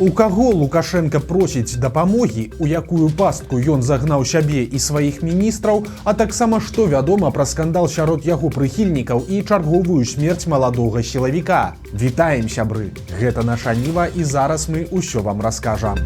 У каго Лукашенко просіць дапамогі, у якую пастку ён загнаў сябе і сваіх міністраў, а таксама што вядома пра скандал сярод яго прыхільнікаў і чарговую смерць маладога сілавіка. Вітаем, сябры! Гэта наша Ніва і зараз мы ўсё вам раскажам.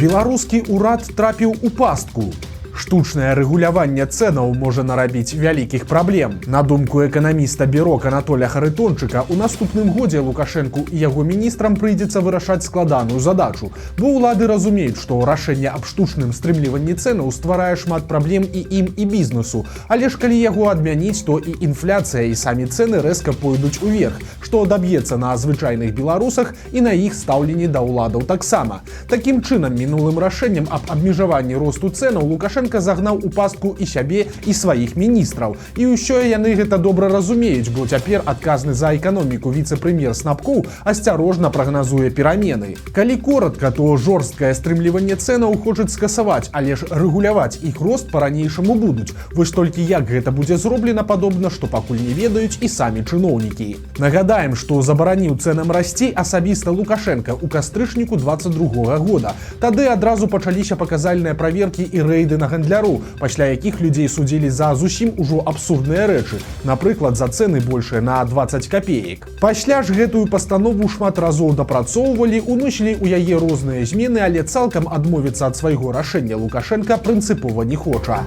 Беларускі ўрад трапіў у пастку. Штучнае рэгуляванне цэнаў можа нарабіць вялікіх праблем. На думку эканаміста Бюро Анатоля Харитончыка, у наступным годзе Лукашенку і яго міністрам прыйдзецца вырашаць складаную задачу, бо ўлады разумеюць, што рашэнне аб штучным стрымліванні цэнаў стварае шмат праблем і ім, і бізнесу. Але ж калі яго адмяніць, то і інфляцыя, і самі цэны рэзка пойдуць уверх, што даб'ецца на звычайных беларусах і на іх стаўленні да ўладаў таксама. Такім чынам, мінулым рашэннем аб абмежаванні росту цэнаў Лукашенко загнаў у пастку і сябе, і сваіх міністраў. І ўсё яны гэта добра разумеюць, бо цяпер адказны за эканоміку віцэ-прэм'ер Снапкоў асцярожна прагназуе перамены. Калі коратка, то жорсткае стрымліванне цэнаў хочуць скасаваць, але ж рэгуляваць іх рост па-ранейшаму будуць. Вось толькі як гэта будзе зроблена, падобна, што пакуль не ведаюць і самі чыноўнікі. Нагадаем, што забараніў цэнам расці асабіста Лукашенко ў кастрычніку 22 года. Тады адразу пачаліся паказальныя праверкі і рэйды на гандляру, пасля якіх людзей судзілі за зусім ужо абсурдныя рэчы, напрыклад, за цэны большыя на 20 копеек. Пасля ж гэтую пастанову шмат разоў дапрацоўвалі, уносілі ў яе розныя змены, але цалкам адмовіцца ад свайго рашэння Лукашенко прынцыпова не хоча.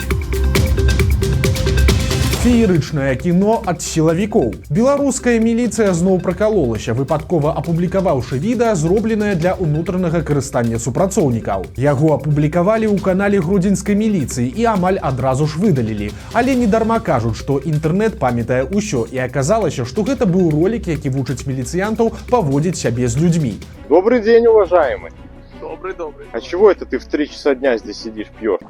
Феерычнае кіно ад сілавікоў. Беларуская міліцыя зноў пракалолася, выпадкова апублікаваўшы відэа, зробленае для ўнутранага карыстання супрацоўнікаў. Яго апублікавалі ў канале гродзенскай міліцыі і амаль адразу ж выдалілі. Але недарма кажуць, што інтэрнэт памятае ўсё, і аказалася, што гэта быў ролік, які вучыць міліцыянтаў паводзіць сябе з людзьмі. Добрый день, уважаемый. Добрый. А чего это ты в 3 часа дня здесь сидишь, пьешь?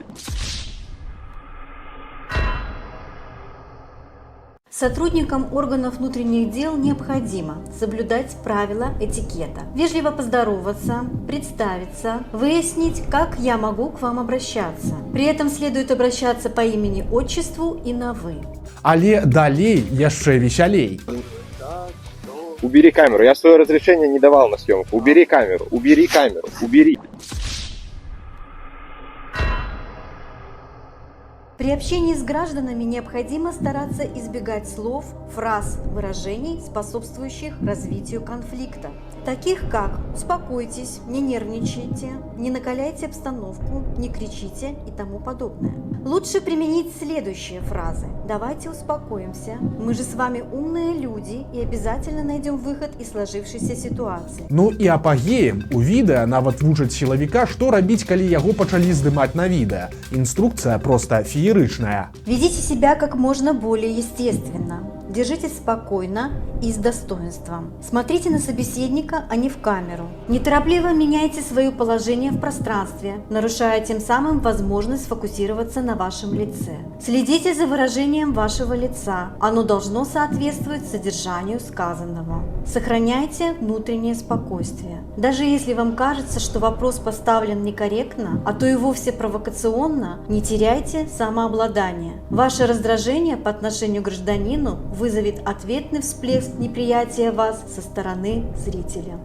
Сотрудникам органов внутренних дел необходимо соблюдать правила этикета, вежливо поздороваться, представиться, выяснить, как я могу к вам обращаться. При этом следует обращаться по имени-отчеству и на «вы». Але далей яшчэ весялей. Убери камеру, я свое разрешение не давал на съемку. Убери камеру, убери. При общении с гражданами необходимо стараться избегать слов, фраз, выражений, способствующих развитию конфликта, таких как «успокойтесь», «не нервничайте», «не накаляйте обстановку», «не кричите» и тому подобное. Лучше применить следующие фразы. «Давайте успокоимся», «мы же с вами умные люди и обязательно найдем выход из сложившейся ситуации». Ну і апагеем у відэа нават вучаць сілавіка, што рабіць, калі яго пачалі здымаць на відэа. Інструкцыя проста феерычная. Ведите себя как можно более естественно. Держитесь спокойно и с достоинством. Смотрите на собеседника, а не в камеру. Неторопливо меняйте свое положение в пространстве, нарушая тем самым возможность сфокусироваться на вашем лице. Следите за выражением вашего лица. Оно должно соответствовать содержанию сказанного. Сохраняйте внутреннее спокойствие. Даже если вам кажется, что вопрос поставлен некорректно, а то и вовсе провокационно, не теряйте самообладание. Ваше раздражение по отношению к гражданину вызовет ответный всплеск неприятия вас со стороны зрителя.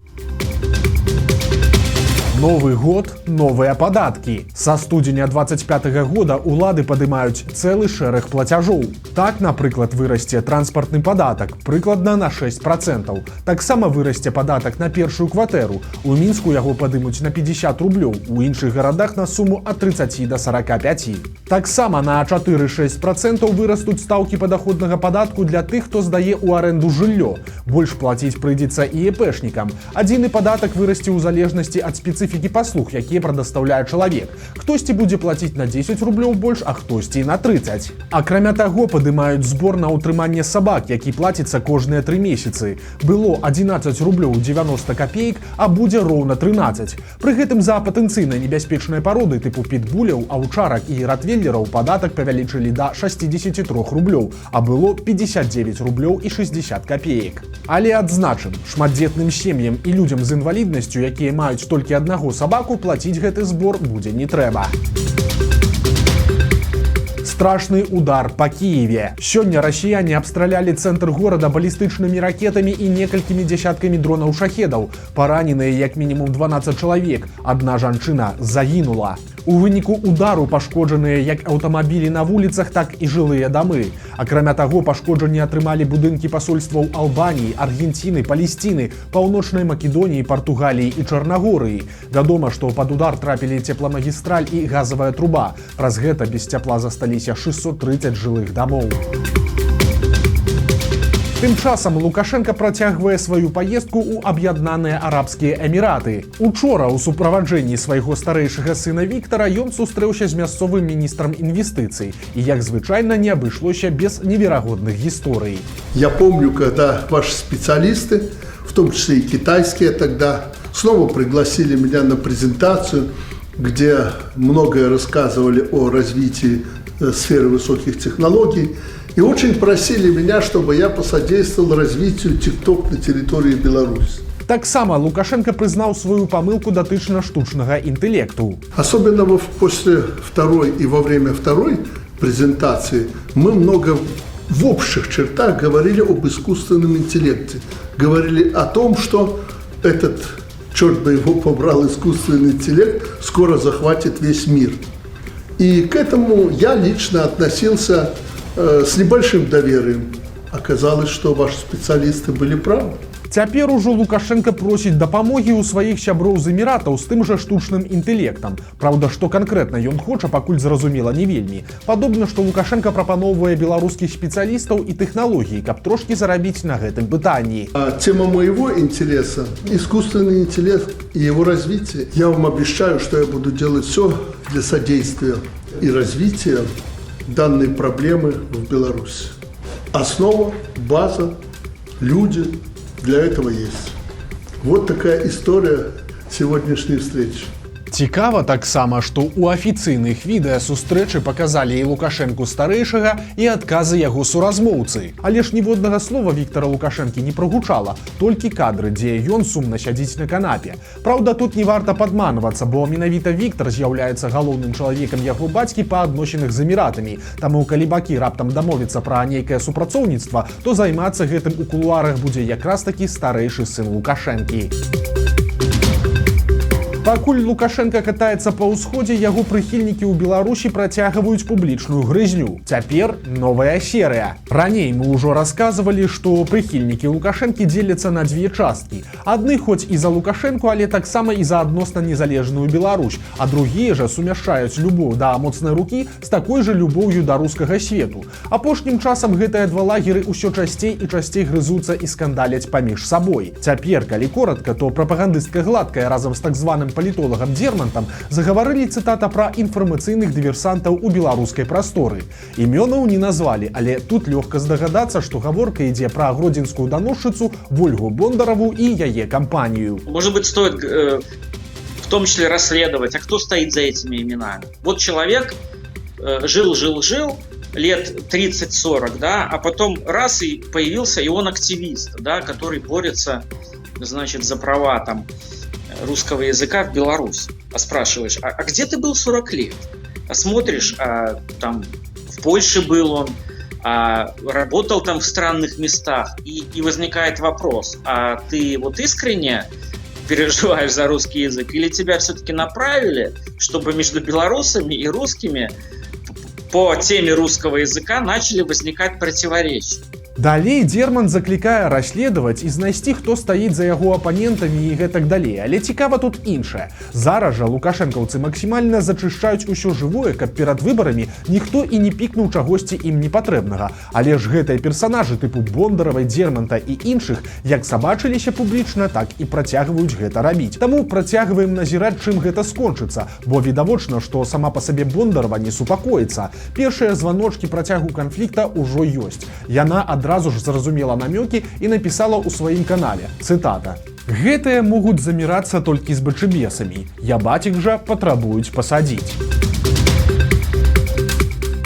Новы год, новыя падаткі. Са студзеня 25 года ўлады падымаюць цэлы шэраг плацяжоў. Так, напрыклад, вырасце транспартны падатак, прыкладна на 6%. Таксама вырасце падатак на першую кватэру. У Мінску яго падымуць на 50 рублёў, у іншых гарадах на суму ад 30 до 45. Таксама на 4-6% вырастуць стаўкі падаходнага падатку для тых, хто здае ў арэнду жыллё. Больш плаціць прыйдзецца і епэшнікам. Адзіны падатак вырасце ў залежнасці ад спецыфікі паслуг, якія прадастаўляе чалавек. Хтосьці будзе плаціць на 10 рублёў больш, а хтосьці і на 30. Акрамя таго, падымаюць збор на ўтрыманне сабак, які плаціцца кожныя 3 месяцы. Было 11 рублёў 90 копеек, а будзе роўна 13. Пры гэтым за патэнцыйна небяспечныя пароды тыпу пітбуляў, аўчарак і ротвейлераў падатак павялічылі да 63 рублёў, а было 59 рублёў і 60 копеек. Але адзначым, шматдзетным сем'ям і людзям з інваліднасцю, якія маюць толькі аднаго сабаку, плаціць гэты збор будзе не трэба. Страшный удар по Киеве. Сёння расіяне абстралялі цэнтр горада балістычнымі ракетамі і некалькімі дзясяткамі дронаў-шахедаў. Параненыя як мінімум 12 чалавек. Адна жанчына загінула. У выніку удару пашкоджаныя як аўтамабілі на вуліцах, так і жылыя дамы. Акрамя таго, пашкоджанні атрымалі будынкі пасольстваў Албаніі, Аргенціны, Палесціны, Паўночнай Македоніі, Партугаліі і Чарнагорыі. Вядома, што пад удар трапілі цепламагістраль і газавая труба. Праз гэта без цяпла засталіся 630 жылых дамоў. Тым часам Лукашенко працягвае сваю паездку ў Аб'яднаныя Арабскія Эміраты. Учора ў суправаджэнні свайго старэйшага сына Віктара ён сустрэўся з мясцовым міністрам інвестыцый. І, як звычайна, не абышлося без неверагодных гісторый. Я помню, когда ваши специалисты, в том числе и китайские тогда, снова пригласили меня на презентацию, где многое рассказывали о развитии сферы высоких технологий. И очень просили меня, чтобы я посодействовал развитию TikTok на территории Беларуси. Таксама Лукашенко прызнаў сваю памылку датычна штучнага інтэлекту. Особенно после второй и во время второй презентации мы много в общих чертах говорили об искусственном интеллекте. Говорили о том, что этот, черт бы его побрал, искусственный интеллект скоро захватит весь мир. И к этому я лично относился с небольшим доверием. Оказалось, что ваши специалисты были правы. Цяпер ужо Лукашенко просіць дапамогі ў сваіх сяброў з Эміратаў з тым жа штучным інтэлектам. Праўда, што канкрэтна ён хоча, пакуль зразумела не вельмі. Падобна, што Лукашенко прапаноўвае беларускіх спецыялістаў і тэхналогій, каб трошкі зарабіць на гэтым пытанні. Тема моего интереса – искусственный интеллект и его развитие. Я вам обещаю, что я буду делать все для содействия и развития данной проблемы в Беларуси. Основа, база, люди – для этого есть. Вот такая история сегодняшней встречи. Цікава таксама, што ў афіцыйных відэа сустрэчы паказалі і Лукашэнку старэйшага, і адказы яго суразмоўцы. Але ж ніводнага слова Віктара Лукашэнкі не прагучала, толькі кадры, дзе ён сумна сядзіць на канапе. Праўда, тут не варта падманвацца, бо менавіта Віктар з'яўляецца галоўным чалавекам яго бацькі па адносінах з эміратамі. Таму, калі бакі раптам дамовіцца пра нейкае супрацоўніцтва, то займацца гэтым у кулуарах будзе якраз такі старэйшы сын Лукашэнкі. Пакуль Лукашенко катаецца па ўсходзе, яго прыхільнікі ў Беларусі працягваюць публічную грызню. Цяпер новая серыя. Раней мы ўжо расказвалі, што прыхільнікі Лукашэнкі дзеляцца на дзве часткі. Адны хоць і за Лукашэнку, але таксама і за адносна незалежную Беларусь, а другія жа сумяшчаюць любоў да моцнай рукі з такой жа любоўю да рускага свету. Апошнім часам гэтыя два лагеры ўсё часцей і часцей грызуцца і скандаляць паміж сабой. Цяпер, калі коратка, то прапагандыстка Гладкая разам з так званым палітолагам Дзермантам загаварылі, цытата, пра інфармацыйных дыверсантаў у беларускай прасторы. Імёнаў не назвалі, але тут лёгка здагадацца, што гаворка ідзе пра гродзенскую даносчыцу Вольгу Бондарову і яе кампанію. Может быть, стоит в том числе расследовать, а кто стоит за этими именами. Вот человек жил лет 30-40, да, а потом раз и появился и он активист, да, который борется, значит, за права там русского языка в Беларуси. А спрашиваешь, а где ты был 40 лет? А смотришь, там в Польше был он, работал там в странных местах, и возникает вопрос, а ты вот искренне переживаешь за русский язык, или тебя все-таки направили, чтобы между белорусами и русскими по теме русского языка начали возникать противоречия? Далей Дзермант заклікае расследаваць і знайсці, хто стаіць за яго апанентамі і гэтак далей. Але цікава тут іншае. Зараз жа лукашэнкаўцы максімальна зачышчаюць усё жывое, каб перад выбарамі ніхто і не пікнуў чагосьці ім непатрэбнага. Але ж гэтыя персанажы тыпу Бондаравай, Дзерманта і іншых як сабачыліся публічна, так і працягваюць гэта рабіць. Таму працягваем назіраць, чым гэта скончыцца, бо відавочна, што сама па сабе Бондарава не супакоіцца. Першыя званочкі працягу канфлікта ўжо ёсць. Яна адразу ж зразумела намёкі і напісала ў сваім канале. Цытата. «Гэтыя могуць замірацца толькі з бачыбесамі. Я бацік жа патрабуюць пасадзіць».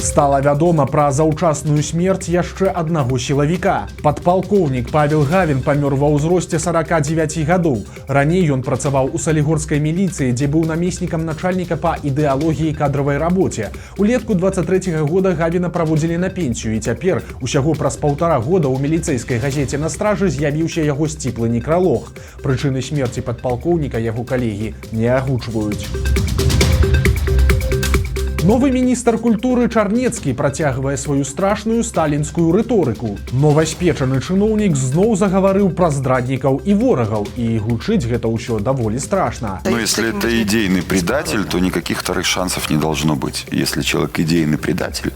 Стала вядома пра заўчасную смерць яшчэ аднаго сілавіка. Падпалкоўнік Павел Гавін памёр ва ўзросце 49 гадоў. Раней ён працаваў у салігорскай міліцыі, дзе быў намеснікам начальніка па ідэалогіі і кадравай рабоце. Улетку 23-го года Гавіна праводзілі на пенсію, і цяпер усяго праз 1,5 года ў міліцэйскай газеце «На стражы» з'явіўся яго сціплы некралог. Прычыны смерці падпалкоўніка яго калегі не агучваюць. Новы міністр культуры Чарнецкі працягвае сваю страшную сталінскую рыторыку. Новаспечаны чыноўнік зноў загаварыў пра здраднікаў і ворагаў, і гучыць гэта ўсё даволі страшна. Но если это идейный предатель, то никаких вторых шансов не должно быть. Если человек идейный предатель,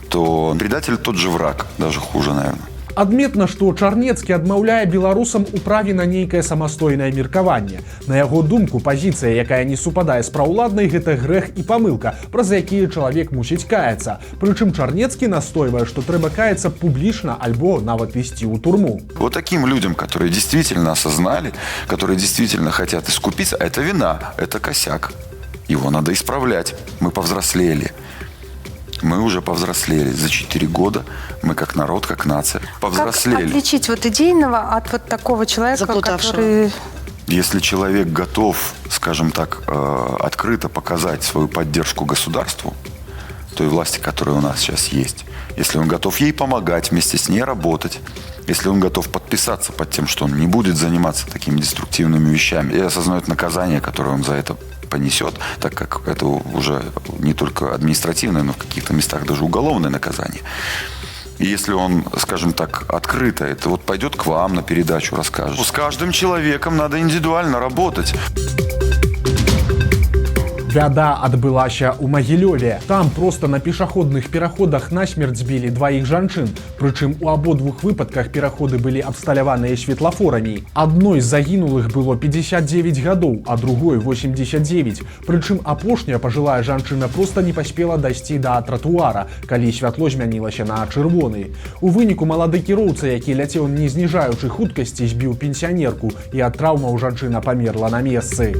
то предатель тот же враг, даже хуже, наверное. Адметна, што Чарнецкі адмаўляе беларусам у праве на нейкае самастойнае меркаванне. На яго думку, пазіцыя, якая не супадае з праўладнай, гэта грэх і памылка, праз якія чалавек мусіць каяцца. Прычым Чарнецкі настойвае, што трэба каяцца публічна альбо нават ісці ў турму. Вот таким людям, которые действительно осознали, которые действительно хотят искупиться, это вина, это косяк. Его надо исправлять. Мы повзрослели. Мы уже повзрослели. За 4 года мы как народ, как нация повзрослели. Как отличить вот идейного от вот такого человека, который... Если человек готов, скажем так, открыто показать свою поддержку государству, той власти, которая у нас сейчас есть, если он готов ей помогать, вместе с ней работать, если он готов подписаться под тем, что он не будет заниматься такими деструктивными вещами и осознает наказание, которое он за это понесет, так как это уже не только административное, но в каких-то местах даже уголовное наказание. И если он, скажем так, открыто, это вот пойдет к вам на передачу, расскажет. С каждым человеком надо индивидуально работать. Бяда адбылася ў Магілёве. Там проста на пешаходных пераходах насмерць збілі 2 жанчын. Прычым у абодвух выпадках пераходы былі абсталяваныя светлафорамі. Адной з загінулых было 59 гадоў, а другой 89. Прычым апошняя пажылая жанчына проста не паспела дайсці да тратуара, калі святло змянілася на чырвоны. У выніку малады кіроўца, які ляцеў не зніжаючы хуткасці, збіў пенсіянерку, і ад траўмаў жанчына памерла на месцы.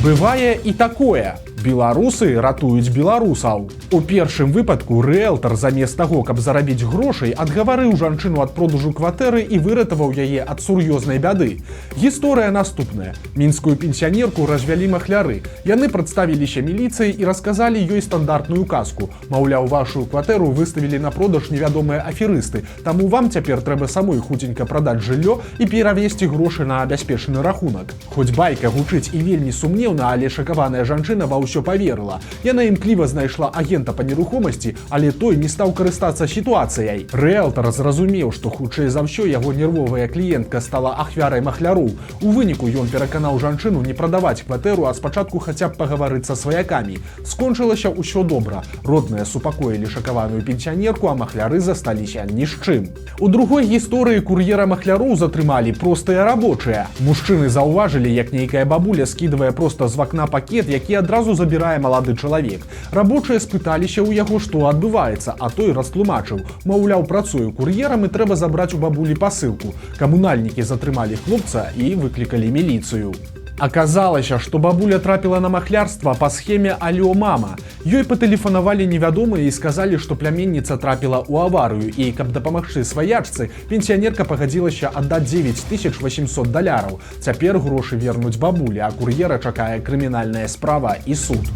Бывае і такое. Беларусы ратуюць беларусаў. У першым выпадку рыэлтар замест таго, каб зарабіць грошай, адгаварыў жанчыну ад продажу кватэры і выратаваў яе ад сур'ёзнай бяды. Гісторыя наступная. Мінскую пенсіянерку развялі махляры. Яны прадставіліся міліцыі і расказалі ёй стандартную казку. Маўляў, вашу кватэру выставілі на продаж невядомыя аферысты, таму вам цяпер трэба самой хуценька прадаць жыллё і перавесці грошы на бяспечны рахунак. Хоць байка гучыць і вельмі сумнеўна, але шакаваная жанчына ва ўсё паверыла. Яна імкліва знайшла агента па нерухомасці, але той не стаў карыстацца сітуацыяй. Рыэлтар зразумеў, што хутчэй за ўсё яго нервовая кліентка стала ахвярай махляроў. У выніку ён пераканаў жанчыну не прадаваць кватэру, а спачатку хаця б пагаварыць са сваякамі. Скончылася ўсё добра. Родныя супакоілі шакаваную пенсіянерку, а махляры засталіся ні з чым. У другой гісторыі кур'ера махляроў затрымалі простыя рабочыя. Мужчыны заўважылі, як нейкая бабуля скідвае проста з вакна пакет, які адразу забірае малады чалавек. Рабочыя спыталіся ў яго, што адбываецца, а той растлумачыў. Маўляў, працую кур'ерам і трэба забраць у бабулі пасылку. Камунальнікі затрымалі хлопца і выклікалі міліцыю. Аказалася, што бабуля трапіла на махлярства па схеме «Алё, мама». Ёй патэлефанавалі невядомыя і сказалі, што пляменніца трапіла ў аварыю, і, каб дапамагчы сваячцы, пенсіянерка пагадзілася аддаць $9800. Цяпер грошы вернуць бабулі, а кур'ера чакае крымінальная справа і суд.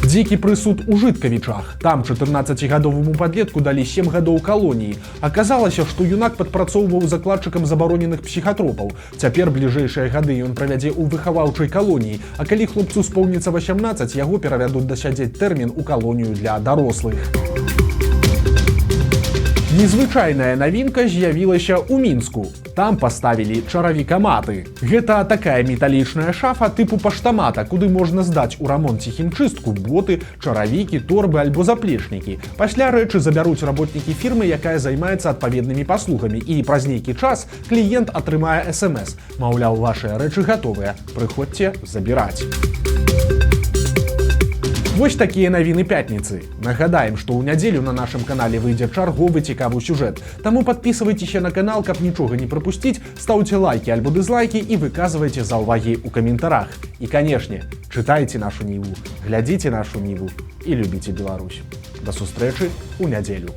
Дзікі прысуд у Жыткавічах. Там 14-гадоваму падлетку далі 7 гадоў калоніі. Аказалася, што юнак падпрацоўваў закладчыкам забароненых псіхатропаў. Цяпер бліжэйшыя гады ён правядзе ў выхаваўчай калоніі, а калі хлопцу споўніцца 18, яго перавядуць дасядзець тэрмін у калонію для дарослых. Незвычайная навінка з'явілася ў Мінску. Там паставілі чаравікаматы. Гэта такая металічная шафа тыпу паштамата, куды можна здаць у рамонце хімчыстку, боты, чаравікі, торбы альбо заплечнікі. Пасля рэчы забяруць работнікі фірмы, якая займаецца адпаведнымі паслугамі, і праз нейкі час кліент атрымае СМС. Маўляў, вашыя рэчы гатовыя, прыходзьце забіраць. Вось такія навіны пятніцы. Нагадаем, што ў нядзелю на нашым канале выйдзе чарговы цікавы сюжэт. Таму подписывайтеся на канал, каб нічога не прапусціць, стаўце лайки альбо дызлайки і выказвайце заўвагі ў каментарах. І, канешне, чытайце нашу Ніву, глядзіце нашу Ніву і любіце Беларусь. Да сустрэчы ў нядзелю.